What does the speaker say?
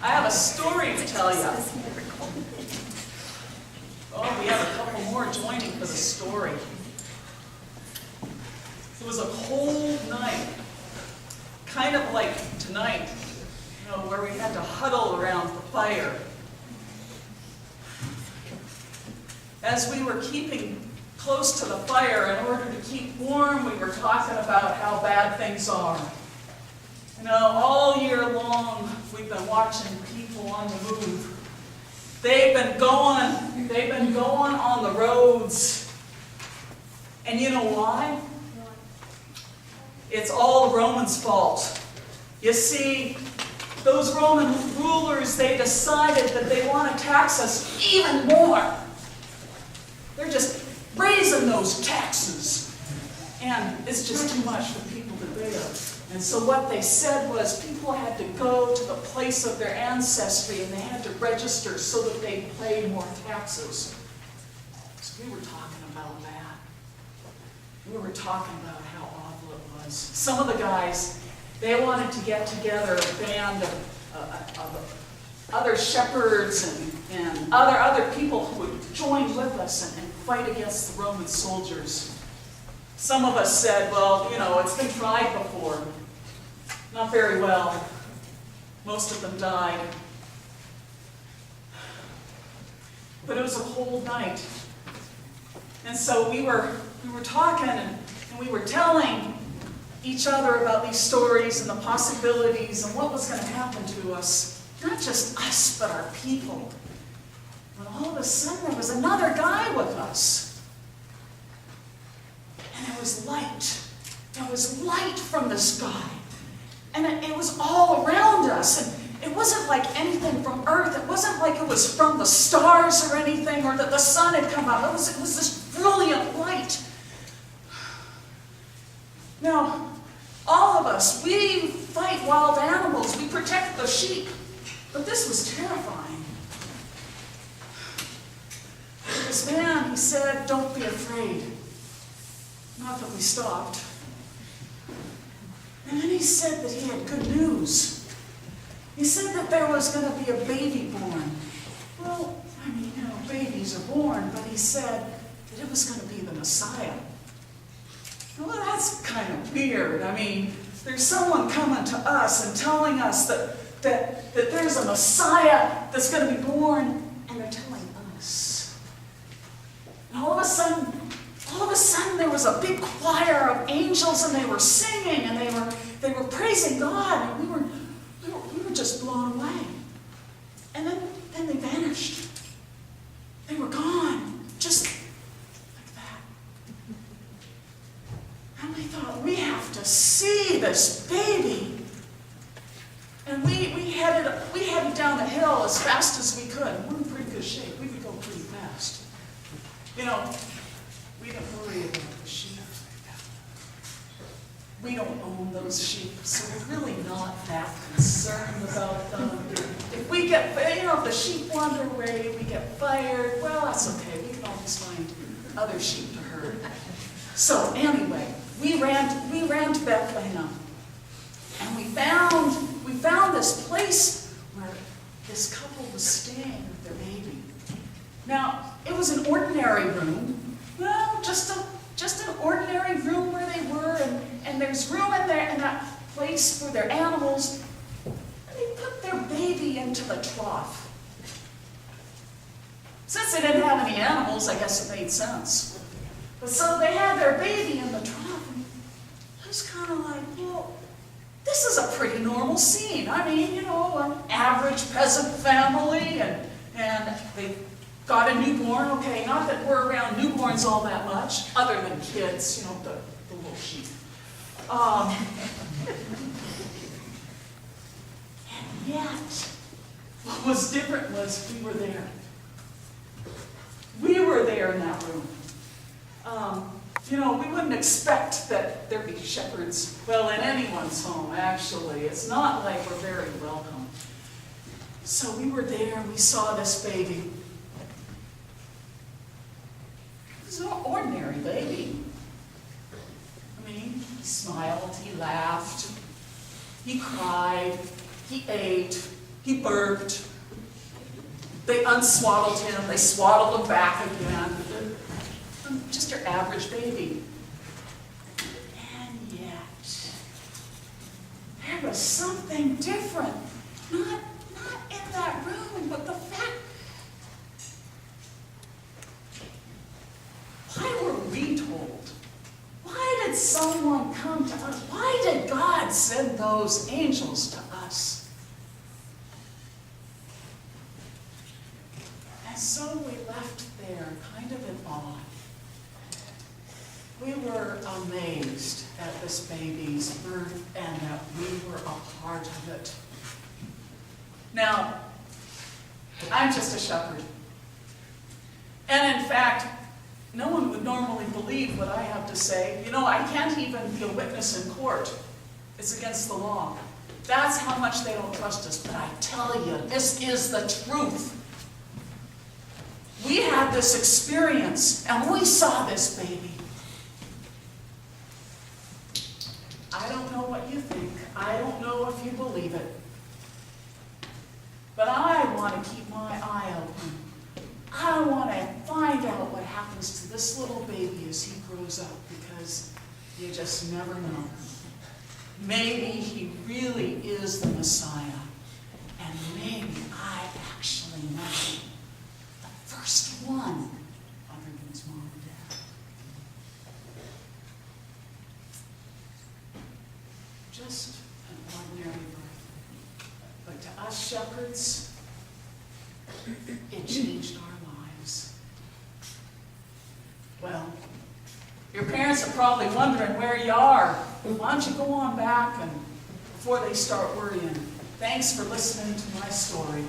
I have a story to tell you. Oh, we have a couple more joining for the story. It was a cold night, kind of like tonight, where we had to huddle around the fire. As we were keeping close to the fire in order to keep warm, we were talking about how bad things are. All year long, we've been watching people on the move. They've been going on the roads. And you know why? It's all the Romans' fault. You see, those Roman rulers, they decided that they want to tax us even more. They're just raising those taxes. And it's just too much for people to bear. And so what they said was people had to go to the place of their ancestry and they had to register so that they'd pay more taxes. So we were talking about that. We were talking about how awful it was. Some of the guys, they wanted to get together a band of other shepherds and other people who would join with us and fight against the Roman soldiers. Some of us said, well, it's been tried before. Not very well. Most of them died. But it was a cold night. And so we were talking and we were telling each other about these stories and the possibilities and what was going to happen to us. Not just us, but our people. When all of a sudden there was another guy with us. And there was light. There was light from the sky. And it was all around us. And it wasn't like anything from Earth. It wasn't like it was from the stars or anything, or that the sun had come up. It was this brilliant light. Now, all of us, we fight wild animals. We protect the sheep. But this was terrifying. This man, he said, don't be afraid. Not that we stopped. And then he said that he had good news. He said that there was going to be a baby born. Well, babies are born, but he said that it was going to be the Messiah. Well, that's kind of weird. There's someone coming to us and telling us that there's a Messiah that's going to be born, and they're telling us. And all of a sudden there was a big choir of angels, and they were singing, and they were praising God, and we were just blown away. And then they vanished. They were gone, just like that. And we thought, we have to see this baby. And we headed down the hill as fast as we could. We're in pretty good shape. We could go pretty fast. We don't worry about the sheep. We don't own those sheep, so we're really not that concerned about them. If we get, if the sheep wander away, we get fired, well, that's okay. We can always find other sheep to herd. So anyway, we ran to Bethlehem, and we found this place where this couple was staying with their baby. Now, it was an ordinary room. Well, just an ordinary room where they were, and there's room in that place for their animals. And they put their baby into the trough. Since they didn't have any animals, I guess it made sense. But so they had their baby in the trough, and I was kind of like, well, this is a pretty normal scene. An average peasant family, and they got a newborn. Okay, not that we're around newborns all that much, other than kids, the little sheep. And yet, what was different was we were there. We were there in that room. We wouldn't expect that there'd be shepherds, well, in anyone's home, actually. It's not like we're very welcome. So we were there, and we saw this baby. It was an ordinary baby. He smiled, he laughed, he cried, he ate. He burped. They unswaddled him. They swaddled him back again. Just your average baby. And yet, there was something different. Not in that room, but the fact. Why were we told? Why did someone come to us? Why did God send those angels to us? And so we left there kind of in awe. We were amazed at this baby's birth and that we were a part of it. Now, I'm just a shepherd. And in fact, no one would normally believe what I have to say. You know, I can't even be a witness in court. It's against the law. That's how much they don't trust us. But I tell you, this is the truth. We had this experience, and we saw this baby. I don't know what you think. I don't know if you believe it. But I want to keep my eye open. I want to find out what happens to this little baby as he grows up, because you just never know. Maybe he really is the Messiah, and maybe I actually know the first one, other than his mom and dad. Just an ordinary birth. But to us shepherds, it changed our lives. Well, your parents are probably wondering where you are. Why don't you go on back and before they start worrying. Thanks for listening to my story.